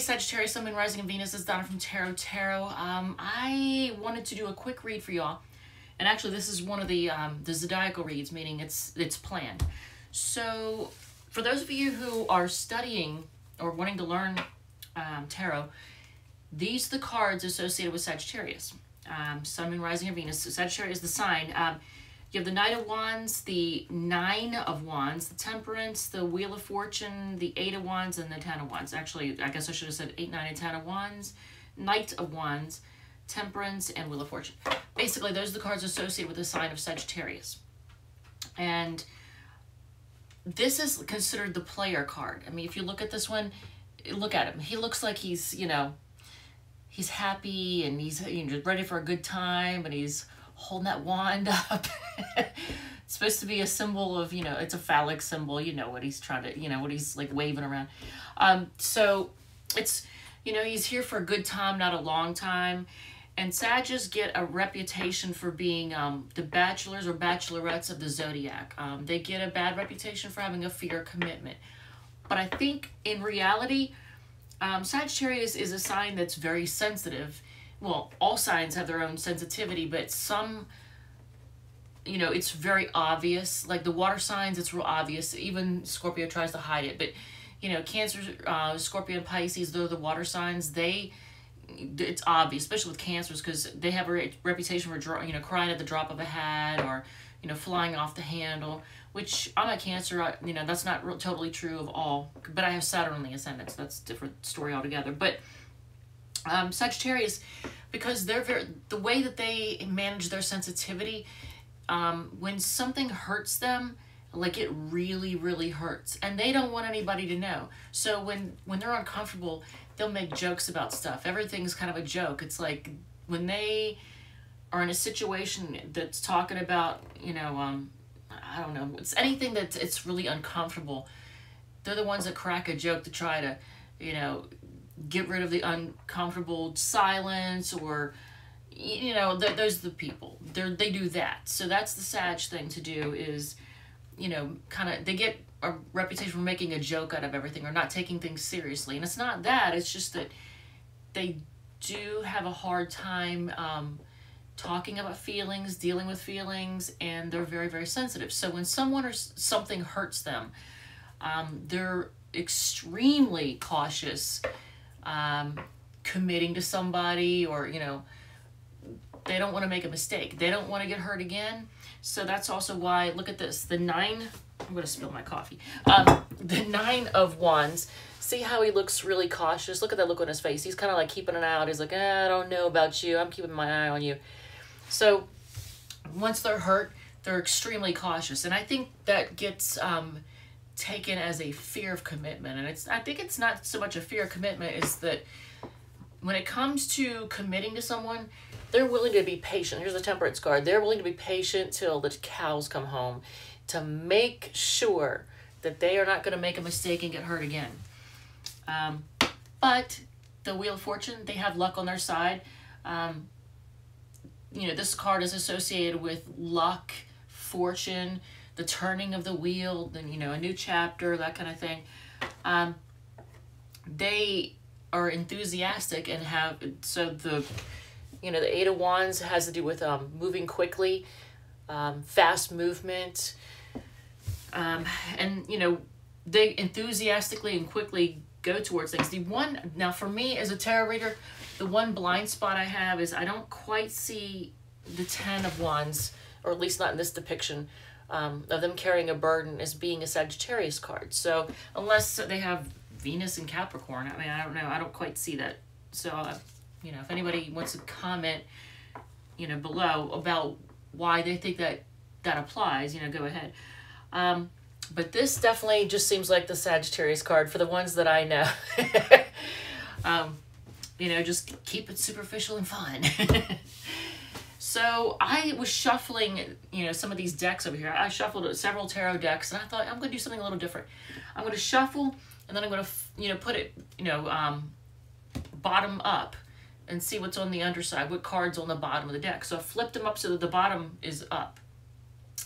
Sagittarius, Sun, Moon, Rising, and Venus. Is Donna from Tarot. I wanted to do a quick read for y'all. And actually, this is one of the zodiacal reads, meaning it's planned. So, for those of you who are studying or wanting to learn tarot, these are the cards associated with Sagittarius. Sun, Moon, Rising, and Venus. So Sagittarius is the sign. You have the Knight of Wands, the Nine of Wands, the Temperance, the Wheel of Fortune, the Eight of Wands, and the Ten of Wands. Actually, I guess I should have said 8, 9, and 10 of Wands, Knight of Wands, Temperance, and Wheel of Fortune. Basically, those are the cards associated with the sign of Sagittarius. And this is considered the player card. I mean, if you look at this one, look at him. He looks like he's, you know, he's happy and he's ready for a good time, and he's holding that wand up. It's supposed to be a symbol of, you know, it's a phallic symbol. You know what he's trying to, you know, what he's like waving around. So it's, you know, he's here for a good time, not a long time. And Sages get a reputation for being the bachelors or bachelorettes of the zodiac. They get a bad reputation for having a fear of commitment. But I think in reality, Sagittarius is a sign that's very sensitive. Well, all signs have their own sensitivity, but some, you know, it's very obvious. Like the water signs, it's real obvious. Even Scorpio tries to hide it. But, you know, Cancer, Scorpio, and Pisces, they're the water signs. It's obvious, especially with Cancers, because they have a reputation for, you know, crying at the drop of a hat, or, you know, flying off the handle, which I'm a Cancer, you know, that's not totally true of all, but I have Saturn on the ascendant, so that's a different story altogether. But Sagittarius, because they're the way that they manage their sensitivity, when something hurts them, like it really, really hurts, and they don't want anybody to know. So when they're uncomfortable, they'll make jokes about stuff. Everything's kind of a joke. It's like when they are in a situation that's talking about, you know, I don't know, it's anything that it's really uncomfortable, they're the ones that crack a joke to try to, you know, get rid of the uncomfortable silence, or, you know, those are the people. They do that. So that's the Sag thing to do is, you know, kind of, they get a reputation for making a joke out of everything or not taking things seriously. And it's not that, it's just that they do have a hard time talking about feelings, dealing with feelings, and they're very, very sensitive. So when someone or something hurts them, they're extremely cautious committing to somebody, or, you know, they don't want to make a mistake. They don't want to get hurt again. So that's also why, look at this, the Nine, I'm going to spill my coffee. The Nine of Wands, see how he looks really cautious? Look at that look on his face. He's kind of like keeping an eye out. He's like, I don't know about you. I'm keeping my eye on you. So once they're hurt, they're extremely cautious. And I think that gets taken as a fear of commitment. And I think it's not so much a fear of commitment, is that when it comes to committing to someone, they're willing to be patient. Here's the Temperance card. They're willing to be patient till the cows come home to make sure that they are not going to make a mistake and get hurt again. But the Wheel of Fortune, they have luck on their side. You know, this card is associated with luck, fortune, the turning of the wheel, then, you know, a new chapter, that kind of thing. They are enthusiastic and have, so the, you know, the Eight of Wands has to do with moving quickly, fast movement, and, you know, they enthusiastically and quickly go towards things. The one, now for me as a tarot reader, the one blind spot I have is I don't quite see the Ten of Wands, or at least not in this depiction, of them carrying a burden as being a Sagittarius card. So unless they have Venus and Capricorn, I mean, I don't know, I don't quite see that. So, you know, if anybody wants to comment, you know, below about why they think that that applies, you know, go ahead. But this definitely just seems like the Sagittarius card for the ones that I know. You know, just keep it superficial and fun. So I was shuffling, you know, some of these decks over here. I shuffled several tarot decks, and I thought, I'm going to do something a little different. I'm going to shuffle, and then I'm going to, you know, put it, you know, bottom up and see what's on the underside, what card's on the bottom of the deck. So I flipped them up so that the bottom is up.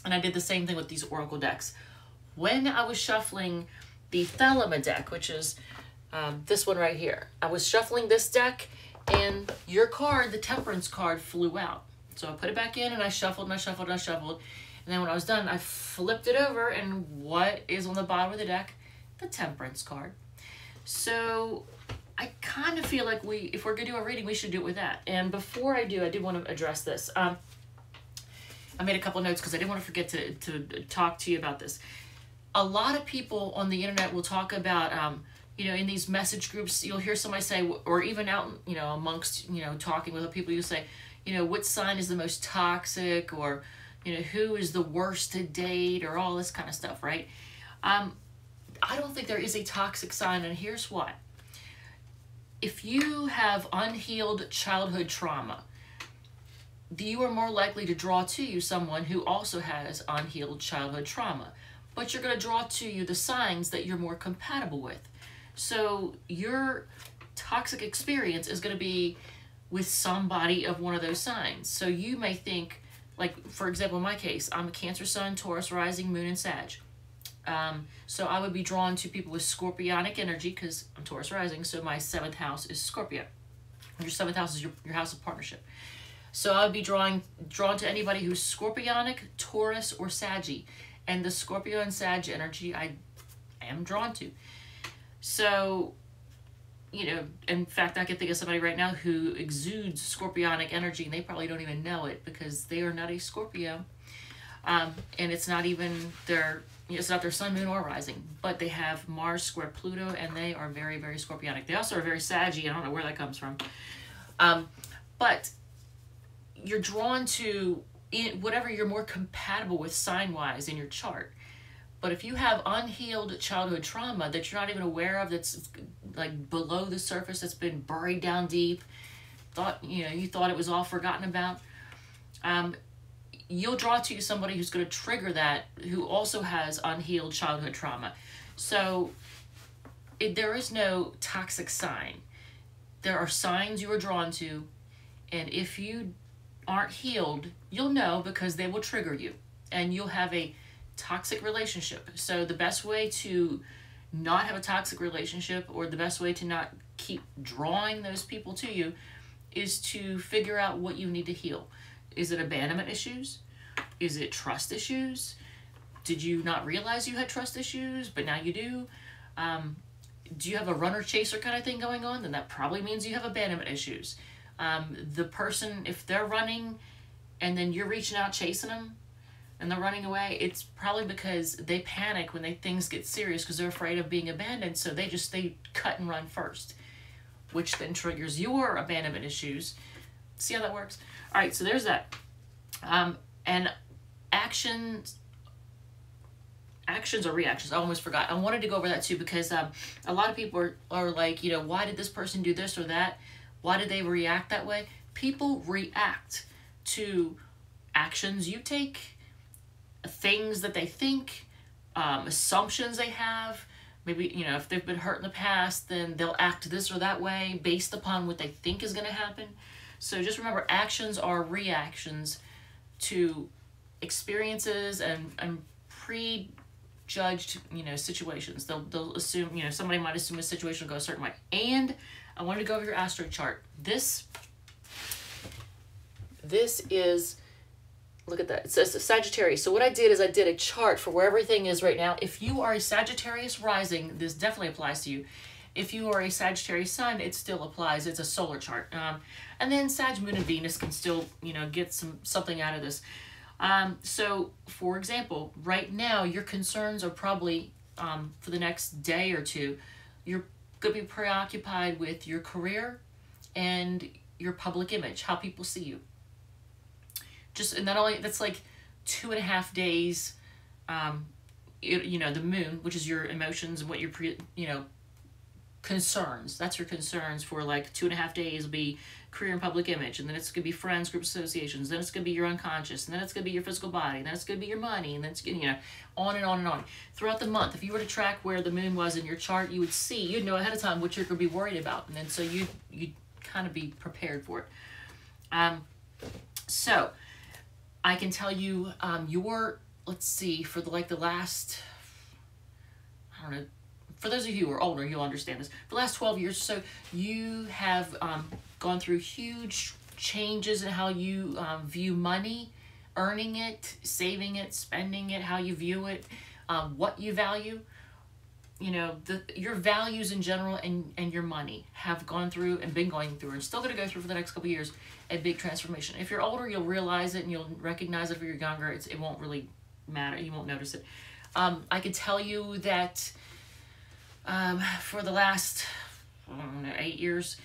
And I did the same thing with these Oracle decks. When I was shuffling the Thelema deck, which is this one right here. I was shuffling this deck and your card, the Temperance card, flew out. So I put it back in and I shuffled and I shuffled and I shuffled. And then when I was done, I flipped it over, and what is on the bottom of the deck? The Temperance card. So I kind of feel like if we're going to do a reading, we should do it with that. And before I do, I did want to address this. I made a couple notes because I didn't want to forget to talk to you about this. A lot of people on the internet will talk about, you know, in these message groups, you'll hear somebody say, or even out, you know, amongst, you know, talking with people, you say, you know, what sign is the most toxic, or, you know, who is the worst to date, or all this kind of stuff, right? I don't think there is a toxic sign, and here's why. If you have unhealed childhood trauma, you are more likely to draw to you someone who also has unhealed childhood trauma. But you're going to draw to you the signs that you're more compatible with. So your toxic experience is going to be with somebody of one of those signs. So you may think, like, for example, in my case, I'm a Cancer Sun, Taurus Rising, Moon, and Sag. So I would be drawn to people with Scorpionic energy because I'm Taurus Rising, so my 7th house is Scorpio. Your 7th house is your house of partnership. So I would be drawn to anybody who's Scorpionic, Taurus, or Saggy. And the Scorpio and Sag energy I am drawn to. So, you know, in fact, I can think of somebody right now who exudes Scorpionic energy, and they probably don't even know it because they are not a Scorpio. And it's not even it's not their sun, moon, or rising, but they have Mars square Pluto, and they are very, very Scorpionic. They also are very Saggy. I don't know where that comes from. But you're drawn to whatever you're more compatible with sign-wise in your chart. But if you have unhealed childhood trauma that you're not even aware of, that's like below the surface, that's been buried down deep, you thought it was all forgotten about, you'll draw to you somebody who's going to trigger that, who also has unhealed childhood trauma. So there is no toxic sign. There are signs you are drawn to, and if you aren't healed, you'll know because they will trigger you, and you'll have a toxic relationship. So the best way to not have a toxic relationship, or the best way to not keep drawing those people to you, is to figure out what you need to heal. Is it abandonment issues? Is it trust issues? Did you not realize you had trust issues, but now you do? Do you have a runner-chaser kind of thing going on? Then that probably means you have abandonment issues. The person, if they're running and then you're reaching out chasing them and they're running away, it's probably because they panic when things get serious because they're afraid of being abandoned, so they cut and run first, which then triggers your abandonment issues. See how that works? All right, so there's that. And actions or reactions, I almost forgot. I wanted to go over that too because a lot of people are like, you know, why did this person do this or that? Why did they react that way? People react to actions you take, things that they think, assumptions they have. Maybe, you know, if they've been hurt in the past, then they'll act this or that way based upon what they think is going to happen. So just remember, actions are reactions to experiences and prejudged, you know, situations. They'll assume, you know, somebody might assume a situation will go a certain way. And I wanted to go over your astro chart. This is, look at that. It says Sagittarius. So what I did is I did a chart for where everything is right now. If you are a Sagittarius rising, this definitely applies to you. If you are a Sagittarius sun, it still applies. It's a solar chart. And then Sag, Moon, and Venus can still, you know, get something out of this. So, for example, right now, your concerns are probably, for the next day or two, you're going to be preoccupied with your career and your public image, how people see you. And not only, that's like 2.5 days, you know, the moon, which is your emotions and what your, concerns. That's your concerns for like 2.5 days will be career and public image, and then it's going to be friends, group associations, then it's going to be your unconscious, and then it's going to be your physical body, and then it's going to be your money, and then it's, you know, on and on and on. Throughout the month, if you were to track where the moon was in your chart, you would see, you'd know ahead of time what you're going to be worried about, and then so you'd kind of be prepared for it. So I can tell you let's see, for the last, I don't know, for those of you who are older, you'll understand this. For the last 12 years or so, you have gone through huge changes in how you view money, earning it, saving it, spending it, how you view it, what you value. You know, your values in general and your money have gone through and been going through and still going to go through for the next couple of years a big transformation. If you're older, you'll realize it and you'll recognize it. If you're younger, it won't really matter. You won't notice it. I could tell you that for the last, I don't know, 8 years,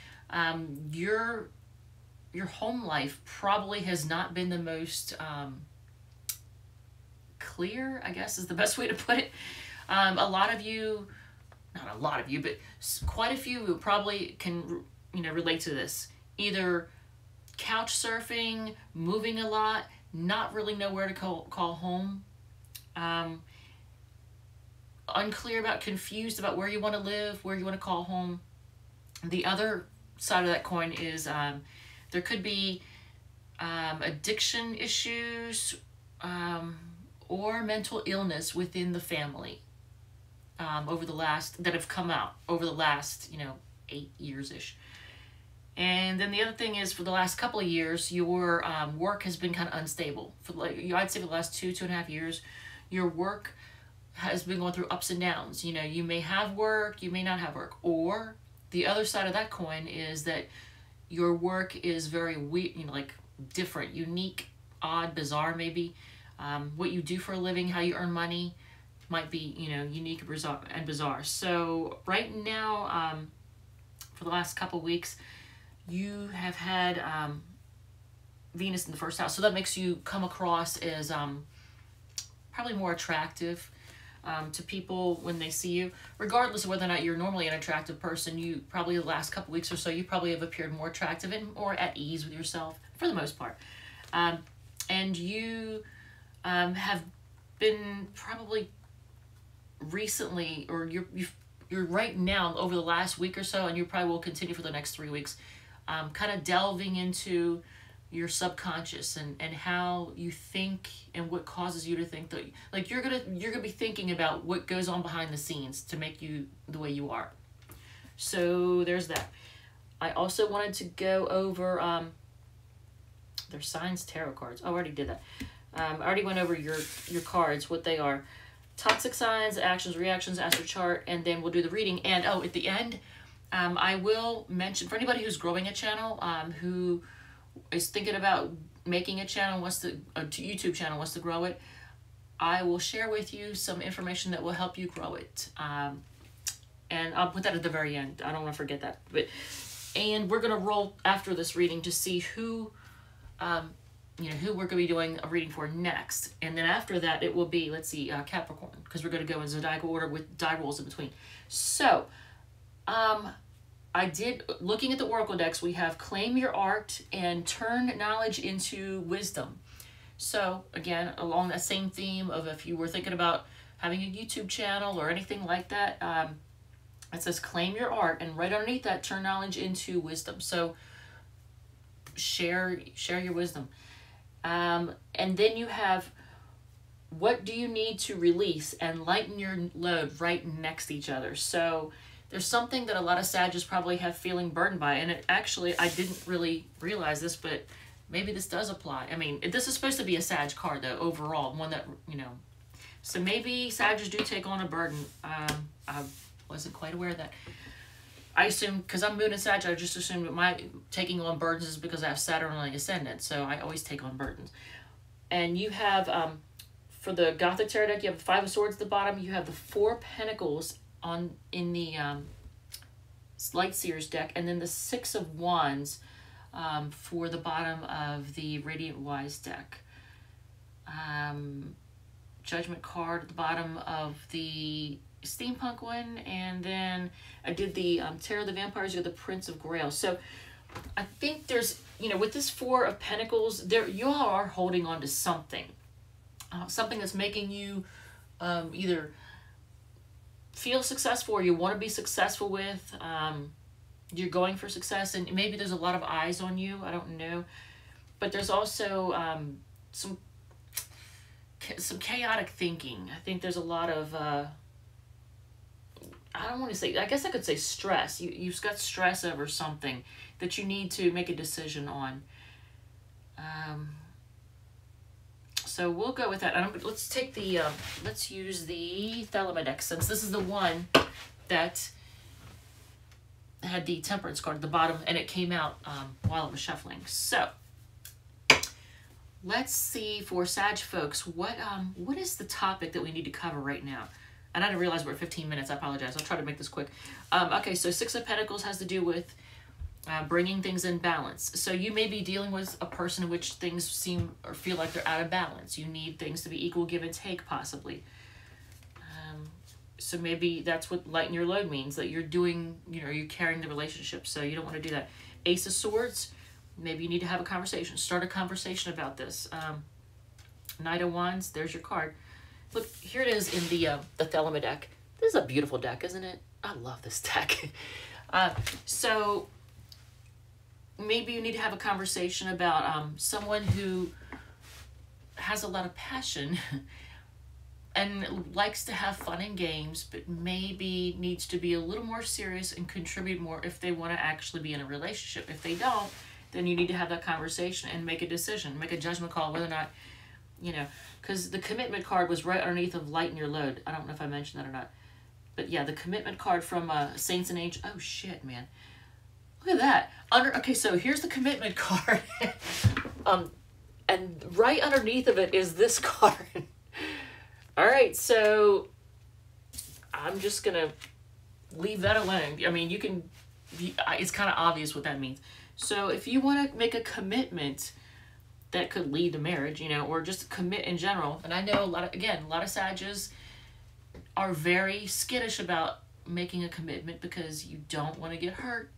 your home life probably has not been the most clear, I guess is the best way to put it. A lot of you, not a lot of you, but quite a few probably can, you know, relate to this. Either couch surfing, moving a lot, not really know where to call home, unclear about, confused about where you want to live, where you want to call home. The other side of that coin is there could be addiction issues or mental illness within the family that have come out over the last, you know, 8 years-ish. And then the other thing is, for the last couple of years, your work has been kind of unstable. I'd say for the last 2.5 years, your work has been going through ups and downs. You know, you may have work, you may not have work. Or the other side of that coin is that your work is very weird, you know, like different, unique, odd, bizarre maybe. What you do for a living, how you earn money might be, you know, unique and bizarre. So right now, for the last couple weeks, you have had Venus in the first house. So that makes you come across as probably more attractive to people when they see you. Regardless of whether or not you're normally an attractive person, you probably the last couple weeks or so, you probably have appeared more attractive and more at ease with yourself for the most part. And you have been probably recently, or you're right now over the last week or so, and you probably will continue for the next 3 weeks, kind of delving into your subconscious and how you think and what causes you to think that, like, you're gonna be thinking about what goes on behind the scenes to make you the way you are. So there's that. I also wanted to go over their signs tarot cards. Oh, I already did that. I already went over your cards, what they are. Toxic signs, actions, reactions, astro chart, and then we'll do the reading. And at the end, I will mention, for anybody who's growing a channel, who is thinking about making a channel, a YouTube channel, wants to grow it, I will share with you some information that will help you grow it. And I'll put that at the very end. I don't want to forget that. And we're going to roll after this reading to see who who we're going to be doing a reading for next. And then after that, it will be, let's see, Capricorn, because we're going to go in zodiacal order with die rolls in between. So, looking at the Oracle decks, we have Claim Your Art and Turn Knowledge into Wisdom. So, again, along that same theme of if you were thinking about having a YouTube channel or anything like that, it says Claim Your Art, and right underneath that, Turn Knowledge into Wisdom. So, share your wisdom. And then you have, what do you need to release and lighten your load, right next to each other. So there's something that a lot of Sagittarius probably have feeling burdened by. And it actually, I didn't really realize this, but maybe this does apply. I mean, this is supposed to be a Sag card, though, overall. One that, you know. So maybe Sagittarius do take on a burden. I wasn't quite aware of that. I assume, because I'm Moon and Sag, I just assume that my taking on burdens is because I have Saturn on the Ascendant, so I always take on burdens. And you have, for the Gothic Tarot deck, you have the Five of Swords at the bottom, you have the Four Pentacles in the Light Seers deck, and then the Six of Wands for the bottom of the Radiant Wise deck. Judgment card at the bottom of the Steampunk one, and then I did the Tarot of the Vampires. You have the Prince of Grail. So I think there's, with this Four of Pentacles, you all are holding on to something, something that's making you either feel successful or you want to be successful with. You're going for success, and maybe there's a lot of eyes on you. I don't know, but there's also some chaotic thinking. I think there's a lot of I don't want to say, I guess I could say stress. You've got stress over something that you need to make a decision on. So we'll go with that. Let's take the, let's use the Thelema deck, since this is the one that had the Temperance card at the bottom, and it came out while it was shuffling. So let's see for Sag folks, what is the topic that we need to cover right now? And I didn't realize we're at 15 minutes. I apologize. I'll try to make this quick. Okay, so Six of Pentacles has to do with bringing things in balance. So you may be dealing with a person in which things seem or feel like they're out of balance. You need things to be equal give and take, possibly. So maybe that's what lighten your load means, that you're doing, you know, you're carrying the relationship. So you don't want to do that. Ace of Swords, maybe you need to have a conversation. Start a conversation about this. Knight of Wands, there's your card. Look, here it is in the Thelema deck. This is a beautiful deck, isn't it? I love this deck. So maybe you need to have a conversation about someone who has a lot of passion and likes to have fun and games, but maybe needs to be a little more serious and contribute more if they want to actually be in a relationship. If they don't, then you need to have that conversation and make a decision, make a judgment call whether or not, you know, because the commitment card was right underneath of lighten your load. I don't know if I mentioned that or not. But yeah, the commitment card from Saints and Angels. Oh shit, man. Look at that. Okay, so here's the commitment card. And right underneath of it is this card. All right, so I'm just going to leave that alone. I mean, you can, it's kind of obvious what that means. So if you want to make a commitment that could lead to marriage, you know, or just commit in general. And I know a lot of Sages are very skittish about making a commitment because you don't want to get hurt.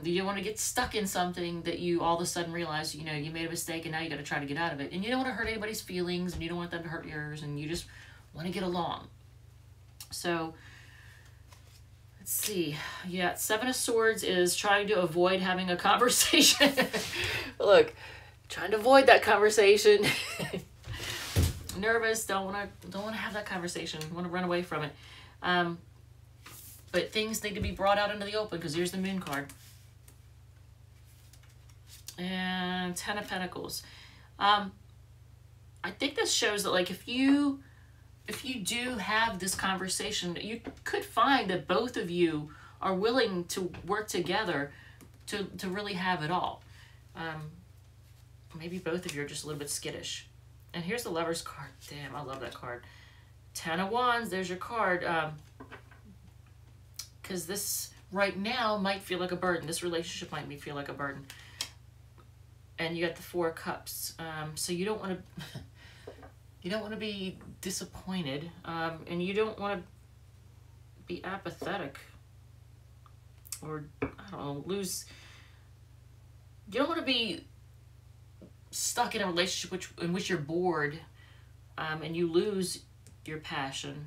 You don't want to get stuck in something that you all of a sudden realize, you know, you made a mistake and now you got to try to get out of it. And you don't want to hurt anybody's feelings and you don't want them to hurt yours and you just want to get along. So let's see. Yeah, Seven of Swords is trying to avoid having a conversation. Look, trying to avoid that conversation. Nervous, don't want to have that conversation. Want to run away from it. But things need to be brought out into the open because here's the Moon card. And Ten of Pentacles. I think this shows that, like, if you do have this conversation, you could find that both of you are willing to work together to really have it all. Maybe both of you are just a little bit skittish. And here's the Lover's card. Damn, I love that card. Ten of Wands, there's your card. Because this right now might feel like a burden. This relationship might feel like a burden. And you got the Four of Cups. So you don't want to be disappointed, and you don't want to be apathetic or, I don't know, lose. You don't want to be stuck in a relationship in which you're bored, and you lose your passion.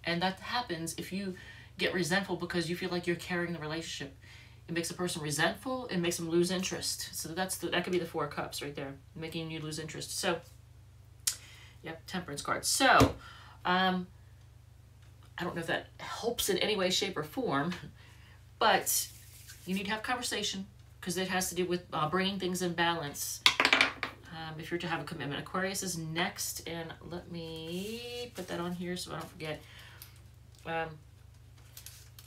And that happens if you get resentful because you feel like you're carrying the relationship. It makes a person resentful. It makes them lose interest. So that could be the Four of Cups right there, making you lose interest. So, yep, Temperance card. So, I don't know if that helps in any way, shape, or form, but you need to have conversation because it has to do with bringing things in balance. If you're to have a commitment. Aquarius is next, and let me put that on here so I don't forget.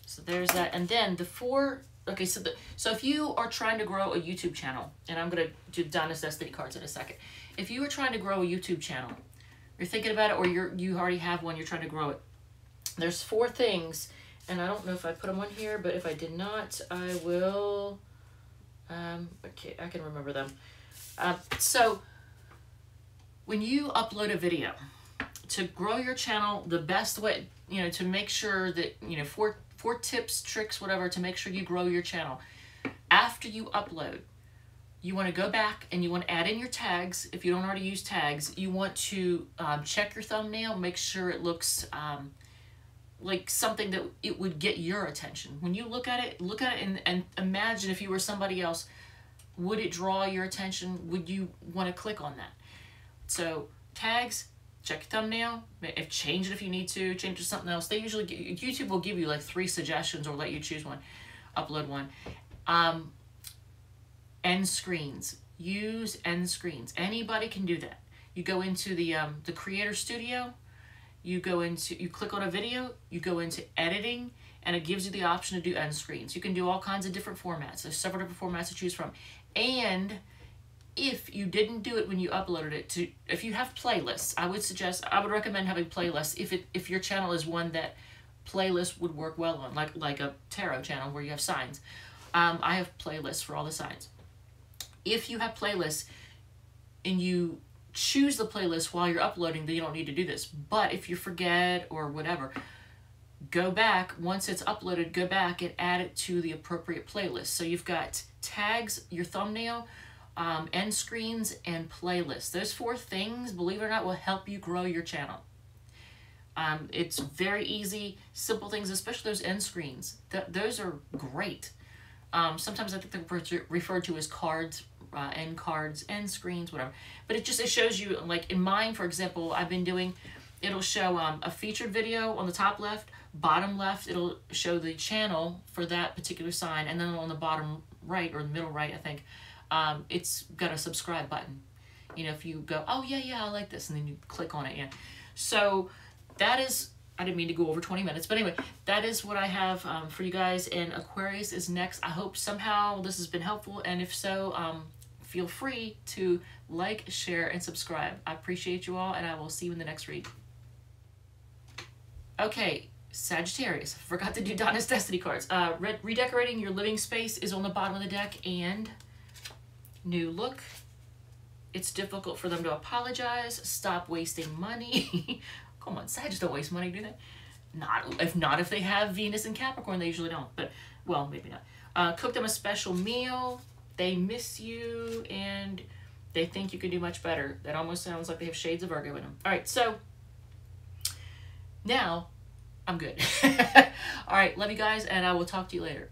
So there's that, and then the four. Okay, so if you are trying to grow a YouTube channel, and I'm gonna do Donna's Destiny cards in a second. If you are trying to grow a YouTube channel, you're thinking about it, or you already have one, you're trying to grow it. There's four things, and I don't know if I put them on here, but if I did not, I will. Okay, I can remember them. So when you upload a video, to grow your channel, the best way, you know, to make sure that, you know, four tips, tricks, whatever, to make sure you grow your channel. After you upload, you want to go back and you want to add in your tags. If you don't already use tags, you want to check your thumbnail, make sure it looks like something that it would get your attention. When you look at it and imagine if you were somebody else, would it draw your attention? Would you want to click on that? So tags, check your thumbnail. If change it if you need to, change it to something else. They usually YouTube will give you like 3 suggestions or let you choose one, upload one. End screens. Use end screens. Anybody can do that. You go into the Creator Studio. You click on a video. You go into editing, and it gives you the option to do end screens. You can do all kinds of different formats. There's several different formats to choose from, and if you didn't do it when you uploaded it if you have playlists, I would recommend having playlists if your channel is one that playlists would work well on, like a tarot channel where you have signs. I have playlists for all the signs. If you have playlists and you choose the playlist while you're uploading, then you don't need to do this. But if you forget or whatever, go back, once it's uploaded, go back and add it to the appropriate playlist. So you've got tags, your thumbnail, end screens, and playlists. Those 4 things, believe it or not, will help you grow your channel. It's very easy, simple things, especially those end screens. Those are great. Sometimes I think they're referred to as cards, end cards, end screens, whatever. But it shows you, like in mine, for example, I've been doing, it'll show a featured video on the top left, bottom left, it'll show the channel for that particular sign, and then on the bottom right, or the middle right, I think, it's got a subscribe button. You know, if you go, oh yeah, I like this, and then you click on it, yeah. So that is, I didn't mean to go over 20 minutes, but anyway, that is what I have for you guys, and Aquarius is next. I hope somehow this has been helpful, and if so, feel free to like, share, and subscribe. I appreciate you all, and I will see you in the next read. Okay, Sagittarius. I forgot to do Donna's Destiny cards. Redecorating your living space is on the bottom of the deck, and new look. It's difficult for them to apologize. Stop wasting money. Come on, Sagittarius don't waste money, do they? Not if they have Venus and Capricorn, they usually don't. But, well, maybe not. Cook them a special meal. They miss you, and they think you can do much better. That almost sounds like they have shades of Virgo in them. All right, so now I'm good. All right, love you guys, and I will talk to you later.